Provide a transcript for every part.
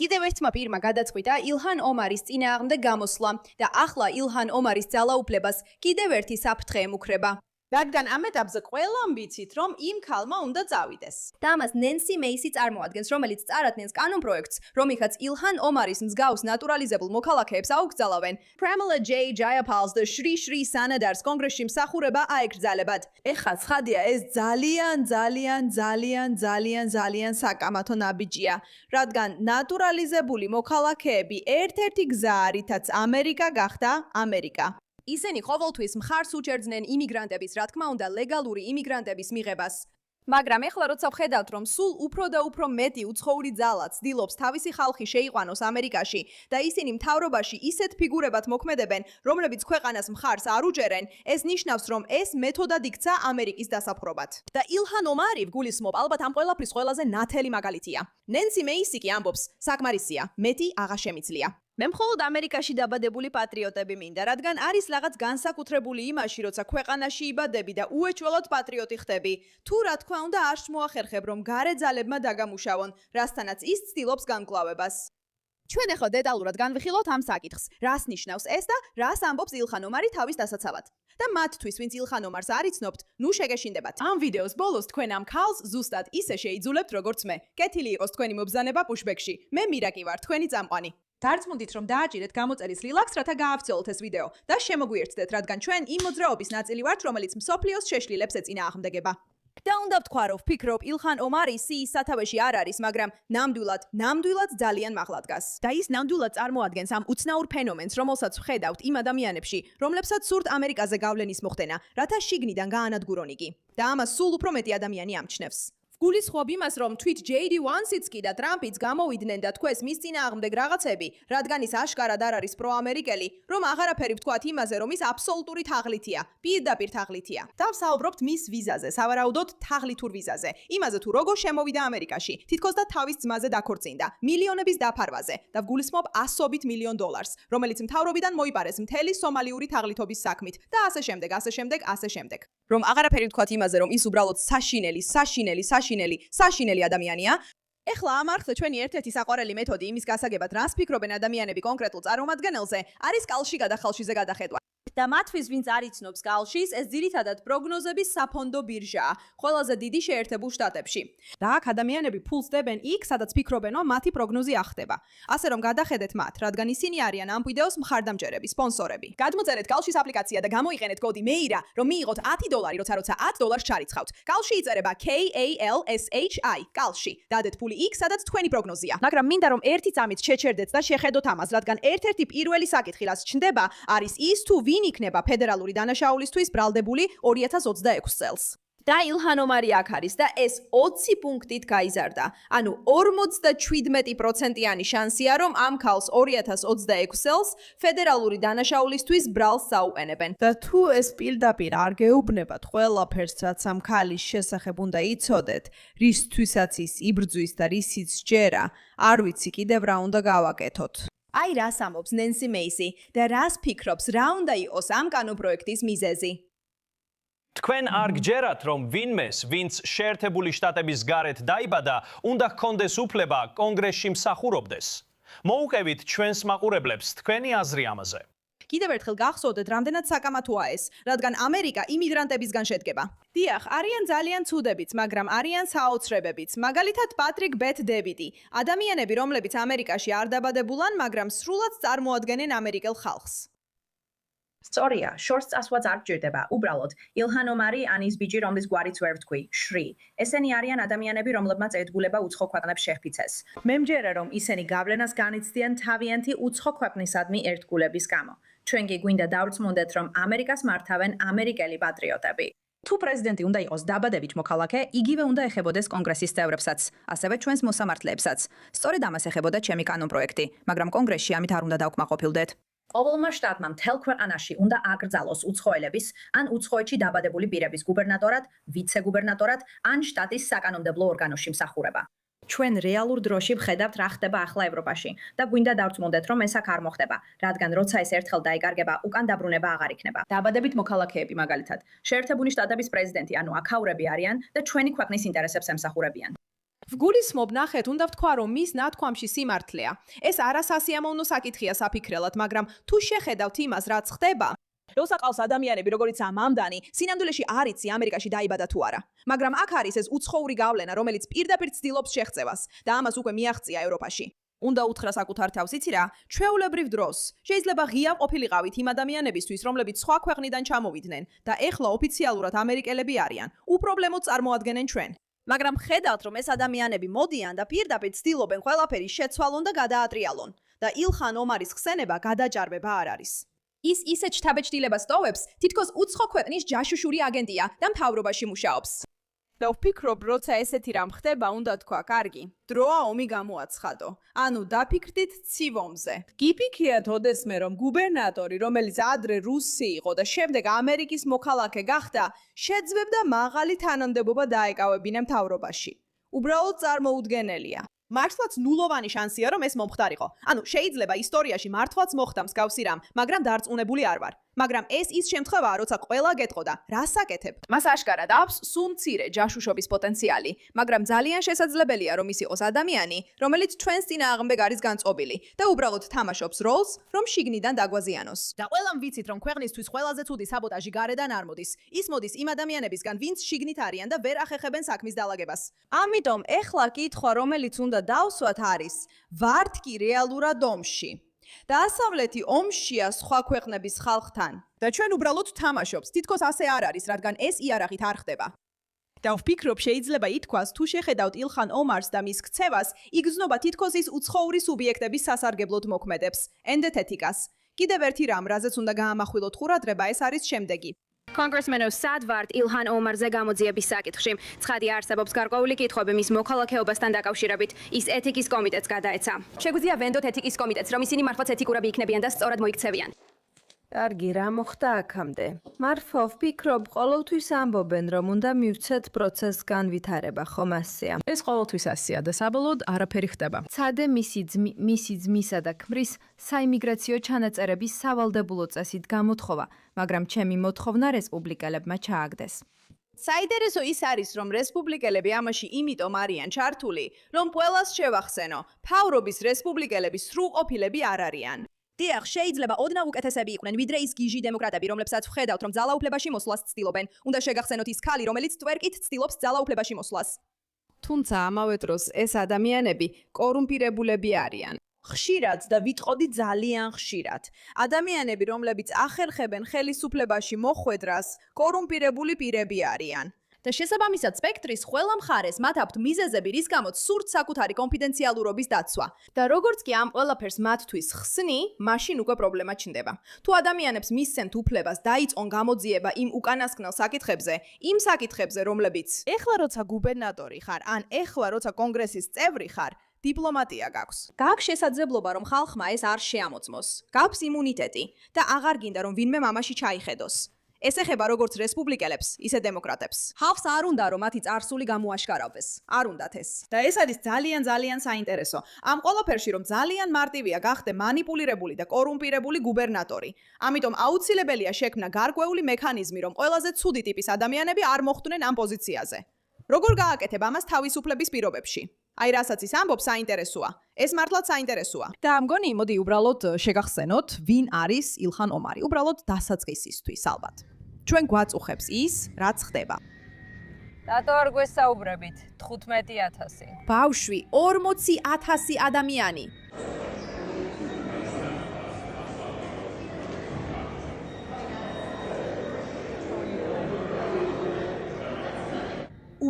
კიდევ ერთმა პირმა გადაწყვიტა ილჰან ომარის წინააღმდეგ გამოსვლა და ახლა ილჰან ომარის ძალაუფლებას კიდევ ერთი საფრთხე ემუქრება. რადგან ამ ეტაპზე ყველამ ვიცით, რომ იმ ქალმა უნდა წავიდეს. და ამას ნენსი მეისი წარმოადგენს, რომელიც წარადგენს კანონპროექტს, რომლითაც ილჰან ომარის მსგავს ნატურალიზებულ მოქალაქეებს აუკრძალავენ. Pramila J. Jayapal's და შრი შრი სანადარს კონგრესში მსახურება აეკრძალებათ. ეხლა ცხადია, ეს ძალიან საკამათო ნაბიჯია, რადგან ნატურალიზებული მოქალაქეები ერთ-ერთი გზა, რითაც ამერიკა გახდა ამერიკა. ისინი ყოველთვის მხარს უჭერდნენ იმიგრანტების, რა თქმა უნდა, ლეგალური იმიგრანტების მიღებას. მაგრამ ეხლა როცა ვხედავთ, რომ სულ უფრო და უფრო მეტი უცხოური ძალა ცდილობს თავისი ხალხი შეიყვანოს ამერიკაში და ისინი მთავრობაში ისეთ ფიგურებად მოქმედებენ, რომლებიც ქვეყანას მხარს არ უჭერენ, ეს ნიშნავს, რომ ეს მეთოდად იქცა ამერიკის დასაფრობად. და ილჰან ომარი გულისხმობ ალბათ ამ ყველაფრის ყველაზე ნათელი მაგალითია. ნენსი მეისი კი ამბობს, საკმარისია, მეტი აღარ შემიძლია. მე მხოლოდ ამერიკაში დაბადებული პატრიოტები მინდა, რადგან არის რაღაც განსაკუთრებული იმაში, როცა ქვეყანაში იბადები და უეჭველოდ პატრიოტი ხდები. თუ რა თქმა უნდა არ მოახერხებ, რომ გარე ძალებმა დაგამუშავონ, რასთანაც ის ცდილობს განკლავებას. ჩვენ ახლა დეტალურად განვიხილოთ ამ საკითხს, რას ნიშნავს ეს და რას ამბობს ილჰან ომარი თავის დასაცავად. და მათთვის, ვინც ილჰან ომარს არ იცნობთ, ნუ შეგეშინდებათ. ამ ვიდეოს ბოლოს თქვენ ამ ქალს ზუსტად ისე შეიძულებთ, როგორც მე. კეთილი იყოს თქვენი მობრძანება პუშბექში. მე მირა კი ვარ, თქვენი წამყვანი. დარწმუნდით, რომ დააჭირეთ გამოწერის რილაქს, რათა გაავრცელოთ ეს ვიდეო და შემოგვიერთდეთ, რადგან ჩვენ იმ მოძრაობის ნაწილი ვართ, რომელიც მსოფლიოს შეშლილებს ეწინააღმდეგება. და უნდა ვთქვა, რომ ვფიქრობ, ილჰან ომარი სიის სათავეში არ არის, მაგრამ ნამდვილად ძალიან მაღლა დგას. და ის ნამდვილად წარმოადგენს ამ უცნაურ ფენომენს, რომელსაც ვხედავთ იმ ადამიანებში, რომლებსაც სურთ ამერიკაზე გავლენის მოხდენა, რათა შიგნიდან გაანადგურონ იგი. და ამას სულ უფრო მეტი ადამიანი ამჩნევს. გულისხმობ იმას, რომ თვით JD Vance-იც კი და ტრამპიც გამოვიდნენ და თქვეს მის წინააღმდეგ რაღაცები, რადგან ის აშკარად არ არის პროამერიკელი, რომ აღარაფერი ვთქვათ იმაზე, რომ ის აბსოლუტური თაღლითია, პირდაპირ თაღლითია. და ვსაუბრობთ მის ვიზაზე, სავარაუდოდ თაღლითურ ვიზაზე, იმაზე თუ როგორ შემოვიდა ამერიკაში, თითქოს და თავის ძმაზე დაქორწინდა, მილიონების დაფარვაზე და ვგულისხმობ $100 მილიონ, რომელიც მთავრობიდან მოიპარეს მთელი სომალიური თაღლითობის საქმით და ასე შემდეგ. რომ აღარაფერი ვთქვათ იმაზე, რომ ის უბრალოდ საშინელი ადამიანია. ეხლა ამ არხზე ჩვენი ერთ-ერთი საყვარელი მეთოდი იმის გასაგებად, რას ფიქრობენ ადამიანები კონკრეტულ წარმომადგენელზე, არის კალში გადახალშიზე გადახედვა. და მათთვის, ვინც არ იცნობს კალშის, ეს ძირითადად პროგნოზების საფონდო ბირჟაა, ყველაზე დიდი შეერთებულ შტატებში. და აქ ადამიანები ფულს დებენ იქ, სადაც ფიქრობენ, რომ მათი პროგნოზი ახდება. ასე რომ გადახედეთ მათ, რადგან ისინი არიან ამ ვიდეოს მხარდამჭერები, სპონსორები. გადმოწერეთ კალშის აპლიკაცია და გამოიყენეთ კოდი MEIRA, რომ მიიღოთ $10, როცა $10 ჩარიცხავთ. კალში იწერება KALSHI, კალში. დადეთ ფული იქ, სადაც თქვენი პროგნოზია. მაგრამ მინდა რომ ერთი წამით შეჩერდეთ და შეხედოთ ამას, რადგან ერთ-ერთი პირველი საკითხი, რაც ჩნდება, არის ის თუ ვინ იქნება ფედერალური დანაშაულისთვის ბრალდებული 2026 წელს. და ილჰან ომარი აქ არის და ეს 20 პუნქტით გაიზარდა. ანუ 47%-იანი შანსია, რომ ამ ქალს 2026 წელს ფედერალური დანაშაულისთვის ბრალს საუყენებენ. და თუ ეს პირდაპირ არ გეუბნებათ ყველაფერს, რაც ამ ქალის შესახებ უნდა იცოდეთ, რისთვისაც ის იბრძვის და რისიც ჯერა, არ ვიცი კიდევ რა უნდა გავაკეთოთ. აი რას ამბობს ნენსი მეისი და რას ფიქრობს, რა უნდა იყოს ამ კანონპროექტის მიზეზი. თქვენ არ გჯერათ, რომ ვინმეს, ვინც შეერთებული შტატების გარეთ დაიბადა, უნდა ჰქონდეს უფლება კონგრესში მსახურობდეს. მოუყევით ჩვენს მაყურებლებს თქვენი აზრი ამაზე. კიდევ ერთხელ გახსოვდეთ, რამდენად საკამათოა ეს, რადგან ამერიკა იმიგრანტებისგან შედგება. დიახ, არიან ძალიან ცუდებიც, მაგრამ არიან საოცრებებიც. მაგალითად, პატრიკ ბეთ დევიდი, ადამიანები, რომლებიც ამერიკაში არ დაბადებულან, მაგრამ სრულად წარმოადგენენ ამერიკელ ხალხს. სწორია, შორს წასვლაც არ გჭირდება. უბრალოდ, ილჰან ომარი ან ის ბიჭი, რომლის გვარიც ვერ ვთქვი, შრი. ესენი არიან ადამიანები, რომლებმაც ერთგულება უცხო ქვეყნებს შეჰფიცეს. მე მჯერა, რომ ისინი გავლენას განიცდიან თავიანთი უცხო ქვეყნისადმი ერთგულების გამო. ჩვენ კი გვინდა დავრწმუნდეთ, რომ ამერიკას მართავენ ამერიკელი პატრიოტები. თუ პრეზიდენტი უნდა იყოს დაბადებით მოქალაქე, იგივე უნდა ეხებოდეს კონგრესის წევრებსაც, ასევე ჩვენს მოსამართლეებსაც. სწორედ ამას ეხებოდა ჩემი კანონპროექტი, მაგრამ კონგრესში ამით არ უნდა დავკმაყოფილდეთ. ყოველმა შტატმა მთელ ქვეყანაში უნდა აკრძალოს უცხოელების ან უცხოეთში დაბადებული პირების გუბერნატორად, ვიცე-გუბერნატორად ან შტატის საკანონმდებლო ორგანოში მსახურება. ჩვენ რეალურ დროში ვხედავთ რა ხდება ახლა ევროპაში და გვინდა დავწმუნდეთ, რომ ეს აქ არ მოხდება, რადგან როცა ეს ერთხელ დაიკარგება, უკან დაბრუნება აღარ იქნება. დაბადებით მოქალაქეები მაგალითად, შეერთებული შტატების პრეზიდენტი, ანუ აქაურები არიან და ჩვენი ქვეყნის ინტერესებს ემსახურებიან. ვგულისხმობ ნახეთ, უნდა ვთქვა, რომ მის ნათქვამში სიმართლეა. ეს არასასიამოვნო საკითხია საფიქრელად, მაგრამ თუ შეხედავთ იმას, რაც ხდება, როცა ყავს ადამიანები, როგორიცაა მამდანი, სინამდვილეში არ იცი ამერიკაში დაიბადა თუ არა. მაგრამ აქ არის ეს უცხოური გავლენა, რომელიც პირდაპირ ცდილობს შეღწევას და ამას უკვე მიაღწია ევროპაში. უნდა უთხრა საკუთარ თავს, იცი რა, ჩვეულებრივ დროს შეიძლება ღია ყოფილიყავით იმ ადამიანებისთვის, რომლებიც სხვა ქვეყნიდან ჩამოვიდნენ და ეხლა ოფიციალურად ამერიკელები არიან. უპრობლემოდ წარმოადგენენ ჩვენ. მაგრამ ხედავთ, რომ ეს ადამიანები მოდიან და პირდაპირ ცდილობენ ყველაფერი შეცვალონ და გადაატრიალონ და ილხან ომარის ხსენება გადაჭარბება არ არის. ის ისეთ შთაბეჭდილებას ტოვებს, თითქოს უცხო ქვეყნის ჯაშუშური აგენტია და მთავრობაში მუშაობს. და ვფიქრობ, როცა ესეთი რამ ხდება, უნდა თქვა, კარგი, დროა ომი გამოაცხადო. ანუ დაფიქრდით ცივ ომზე. გიფიქრიათ ოდესმე, რომ გუბერნატორი, რომელიც ადრე რუსი იყო და შემდეგ ამერიკის მოქალაქე გახდა, შეძლებდა მაღალი თანამდებობა დაეკავებინა მთავრობაში. უბრალოდ წარმოუდგენელია. მართლაც ნულოვანი შანსია, რომ ეს მომხდარიყო. ანუ შეიძლება ისტორიაში მართლაც მოხდა მსგავსი რამ, მაგრამ დარწმუნებული არ ვარ. მაგრამ ეს ის შემთხვევაა, როცა ყველა გეტყოდა, რას აკეთებ? მას აშკარად აქვს სულ მცირე ჯაშუშობის პოტენციალი, მაგრამ ძალიან შესაძლებელია, რომ ის იყოს ადამიანი, რომელიც ჩვენს წინააღმდეგ არის განწყობილი და უბრალოდ თამაშობს როლს, რომ შიგნიდან დაგვაზიანოს. და ყველამ ვიცით, რომ ქვეყნისთვის ყველაზე ცუდი საბოტაჟი გარედან არ მოდის. ის მოდის იმ ადამიანებისგან, ვინც შიგნით არიან და ვერ ახერხებენ საქმის დალაგებას. ამიტომ ეხლა კითხვა, რომელიც უნდა დავსვათ არის, ვართ კი რეალურად ომში. დასავლეთი ომშია სხვა ქვეყნების ხალხთან და ჩვენ უბრალოდ თამაშობს. თითქოს ასე არ არის, რადგან ეს იარაღით არ ხდება. და ვფიქრობ, შეიძლება ითქვას, თუ შეხედავთ ილხან ომარს და მის ქცევას, იგრძნობა თითქოს ის უცხოური სუბიექტების სასარგებლოდ მოქმედებს, ენდეთეთიკას. კიდევ ერთი რამ, რაზეც უნდა გაამახვილოთ ყურადღება, ეს არის შემდეგი. კონგრესმენო სად ვართ ილჰან ომარზე გამოძიების საკითხში? ცხადი არსებობს გარკვეული კითხვები მის მოქალაქეობასთან დაკავშირებით. ის ეთიკის კომიტეტს გადაეცა. შეგვიძლია ვენდოთ ეთიკის კომიტეტს, რომ ისინი მართლაც ეთიკურები იქნებიან და სწორად მოიქცევიან. კარგი, რა მოხდა აქამდე? მართლა ვფიქრობ, ყოველთვის ამბობენ, რომ უნდა მივცეთ პროცესს განვითარება, ხომ ასეა? ეს ყოველთვის ასეა და საბოლოოდ არაფერი ხდება. ცადე მისი ძმისა და ქმრის საიმიგრაციო ჩანაწერების სავალდებულო წესით გამოთხოვა, მაგრამ ჩემი მოთხოვნა რესპუბლიკელებმა ჩააგდეს. საინტერესო ის არის, რომ რესპუბლიკელები ამაში იმიტომ არიან ჩართული, რომ ყველას შევახსენო, ფავრობის რესპუბლიკელები სრულყოფილები არ არიან. დიახ, შეიძლება ოდნავ უკეთესები იყვნენ, ვიდრე ის გიჟი დემოკრატები, რომლებსაც ვხედავთ, რომ ძალაუფლებაში მოსვლას ცდილობენ. უნდა შეგახსენოთ ის ქალი, რომელიც ტვერკით ცდილობს ძალაუფლებაში მოსვლას. თუმცა ამავე დროს ეს ადამიანები კორუმპირებულები არიან. ხშირად და ვიტყოდი ძალიან ხშირად. ადამიანები, რომლებიც ახერხებენ ხელისუფლებაში მოხვედრას, კორუმპირებული პირები არიან. და შესაბამისად სპექტრის ყველა მხარეს მათ აქვთ მიზეზები, რის გამოც სურთ საკუთარი კონფიდენციალურობის დაცვა. და როგორც კი ამ ყველაფერს მათთვის ხსნი, მაშინ უკვე პრობლემა ჩნდება. თუ ადამიანებს მისცემთ უფლებას დაიწყონ გამოძიება იმ უკანასკნელ საკითხებზე, იმ საკითხებზე, რომლებიც ეხლა როცა გუბერნატორი ხარ, ან ეხლა როცა კონგრესის წევრი ხარ, დიპლომატია გაქვს. გაქვს შესაძლებლობა, რომ ხალხმა ეს არ შეამოწმოს. გაქვს იმუნიტეტი და აღარ გინდა, რომ ვინმე მამაში ჩაიხედოს. ეს ეხება როგორც რესპუბლიკელებს, ისე დემოკრატებს. ხალხს არ უნდა, რომ მათი წარსული გამოაშკარავდეს. არ უნდათ ეს. და ეს არის ძალიან საინტერესო. ამ ყველაფერში, რომ ძალიან მარტივია გახდე манипуლირებული და კორუმპირებული გუბერნატორი. ამიტომ აუცილებელია შექმნა გარკვეული მექანიზმი, რომ ყველაზე ცუდი ტიპის ადამიანები არ მოხვდნენ ამ პოზიციაზე. როგორ გააკეთებ ამას თავისუფლების პირობებში? აი რასაც ის ამბობს, საინტერესოა. ეს მართლაც საინტერესოა. და ამგონი, მოდი უბრალოდ შეგახსენოთ, ვინ არის ილხან ომარი. უბრალოდ დასაწყისისთვის ალბათ. ჩვენ გვაწუხებს ის, რაც ხდება. რატო არ გვესაუბრებით? 15,000. ბავშვი, 40,000 ადამიანი.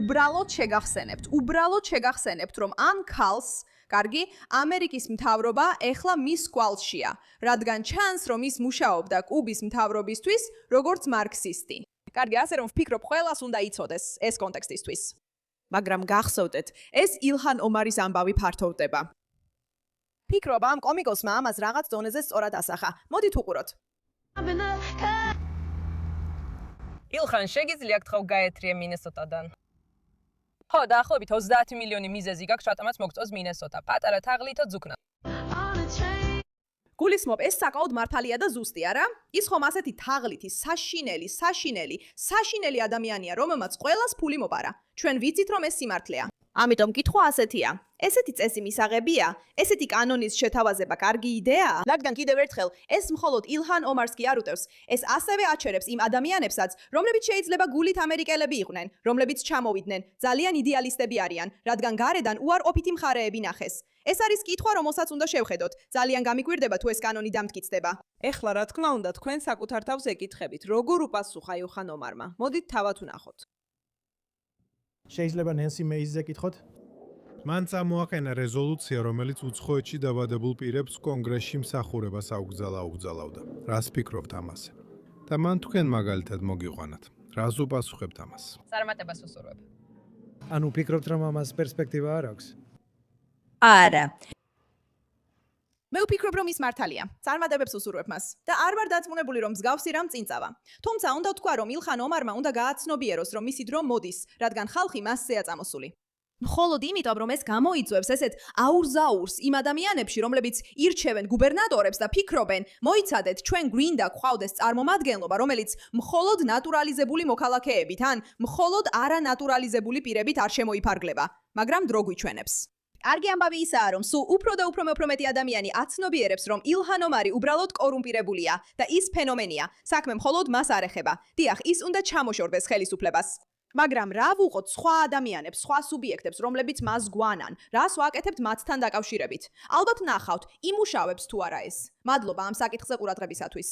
უბრალოდ შეგახსენებთ, რომ ამ ქალს, კარგი, ამერიკის მთავრობა ეხლა მის კვალშია, რადგან ჩანს, რომ ის მუშაობდა კუბის მთავრობისთვის, როგორც მარქსისტი. კარგი, ასე რომ ვფიქრობ, ყველას უნდა იცოდეს ეს კონტექსტისთვის. მაგრამ გახსოვდეთ, ეს ილჰან ომარის ამბავი ფართოვდება. ფიქრობ, ამ კომიკოსმა ამას რაღაც დონეზე სწორად ასახა. მოდით უყუროთ. ილხან, შეგიძლია გთხოვ გაეთრიე მინესოტადან? ხო, დაახლოებით 30 მილიონი მიზეზი გაქვს, რატომაც მოგწონს მინესოტა. პატარა თაღლითო ძუქნა. გულისხმობ, ეს საკმაოდ მართალია და ზუსტი, არა? ის ხომ ასეთი თაღლითი, საშინელი ადამიანია, რომელმაც ყველას ფული მოპარა. ჩვენ ვიცით, რომ ეს სიმართლეა. ამიტომ კითხვა ასეთია. ესეთი წესი მისაღებია? ესეთი კანონის შეთავაზება კარგი იდეაა? რადგან კიდევ ერთხელ, ეს მხოლოდ ილჰან ომარს კი არ უტევს. ეს ასევე აჩერებს იმ ადამიანებსაც, რომლებიც შეიძლება გულით ამერიკელები იყვნენ, რომლებიც ჩამოვიდნენ, ძალიან იდეალისტები არიან, რადგან გარედან უარყოფითი მხარეები ნახეს. ეს არის კითხვა, რომელსაც უნდა შევხედოთ. ძალიან გამიკვირდება თუ ეს კანონი დამტკიცდება. ეხლა რა თქმა უნდა, თქვენ საკუთარ თავს ეკითხებით, როგორ უპასუხა ილჰან ომარმა. მოდით თავად ვნახოთ. შეიძლება ნენსი მეიზზე კითხოთ? მან წამოაყენა რეზოლუცია, რომელიც უცხოეთში დაბადებულ პირებს კონგრესში მსახურებას აუგზავნიდა. რას ფიქრობთ ამაზე? და მან თქვენ მაგალითად მოგიყვანათ. რას უპასუხებთ ამას? წარმატებას უსურვებ. ანუ ფიქრობთ, რომ ამას პერსპექტივა არ აქვს? არა. მე ვფიქრობ, რომ ის მართალია. წარმატებებს უსურვებ მას და არ ვარ დაწმუნებული, რომ მსგავსი რამ წინ წავა. თუმცა უნდა ვთქვა, რომ ილჰან ომარმა უნდა გააცნობიეროს, რომ მისი დრო მოდის, რადგან ხალხი მასზეა წამოსული. მხოლოდ იმიტომ, რომ ეს გამოიწვევს ესეთ აურზაურს იმ ადამიანებში, რომლებიც ირჩევენ გუბერნატორებს და ფიქრობენ, მოიცადეთ, ჩვენ გვინდა გვყავდეს წარმომადგენლობა, რომელიც მხოლოდ ნატურალიზებული მოქალაქეებით ან მხოლოდ არანატურალიზებული პირებით არ შემოიფარგლება, მაგრამ დრო გვიჩვენებს. კარგი ამბავი ისაა, რომ სულ უფრო და უფრო მეტი ადამიანი აცნობიერებს, რომ ილჰან ომარი უბრალოდ კორუმპირებულია და ის ფენომენია. საქმე მხოლოდ მას არ ეხება. დიახ, ის უნდა ჩამოშორდეს ხელისუფლებას. მაგრამ რა ვუყოთ სხვა ადამიანებს, სხვა სუბიექტებს, რომლებიც მას გვანან, რას ვაკეთებთ მათთან დაკავშირებით? ალბათ ნახავთ, იმუშავებს თუ არა ეს. მადლობა ამ საკითხზე ყურადღებისათვის.